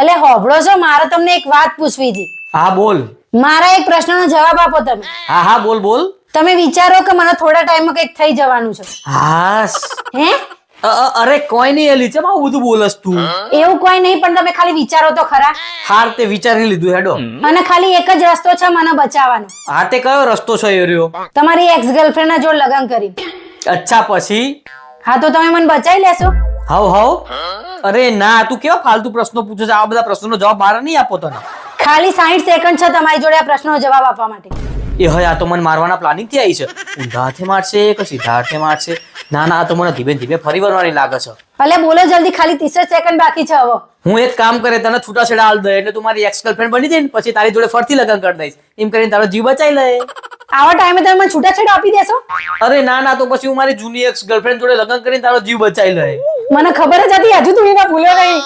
અલે હોભળો છો, મારે તમને એક વાત પૂછવી હતી. હા બોલ. મારા એક પ્રશ્નનો જવાબ આપો તમે. હા હા બોલ બોલ. તમે વિચારો કે મને થોડા ટાઈમમાં કંઈક થઈ જવાનું છે. હાસ. હે? અરે કોઈ નહીં એલી, ચમ આવું બધું બોલસ તું? એવું કોઈ નહીં, પણ તમે ખાલી વિચારો તો ખરા. હાર તે વિચારી લીધું હેડો. અને ખાલી એક જ રસ્તો છે મને બચાવવાનો. હા તે કયો રસ્તો છે એ રહ્યો? તમારી એક્સ ગર્લફ્રેન્ડ ના જોડે લગ્ન કરી. અચ્છા પછી? હા તો તમે મને બચાવી લેશો? હાવ હાવ. અરે ના, તું કેવા ફાલતુ પ્રશ્નો પૂછે છે? આ બધા પ્રશ્નોનો જવાબ મારે નહીં આપો તને. ખાલી 60 સેકન્ડ છે તમારી જોડે આ પ્રશ્નનો જવાબ આપવા માટે. એ હવે આ તો મને મારવાના પ્લાનિંગ થી આવી છે. ઊંધા હાથે મારશે કે સીધા હાથે મારશે? ના ના, આ તો મને ધીમે ધીમે ફરી વળવાની લાગે છે. ભલે બોલો જલ્દી, ખાલી 30 સેકન્ડ બાકી છે હવે. હું એક કામ કરે, તને છૂટાછેડા હાલ દે એટલે તું મારી એક્સ ગર્લફ્રેન્ડ બની જઈને પછી તારી જોડે ફરતી લગ્ન કરી દઈશ. એમ કરીને તારો જીવ બચાવી લે. આવા ટાઈમે તમે મને છૂટાછેડા આપી દેશો? અરે ના ના, તો પછી હું મારી જૂની એક્સ ગર્લફ્રેન્ડ જોડે લગ્ન કરીને તારો જીવ બચાવી લે. મને ખબર જ હતી, હજુ તું એના ભૂલ્યો નહીં.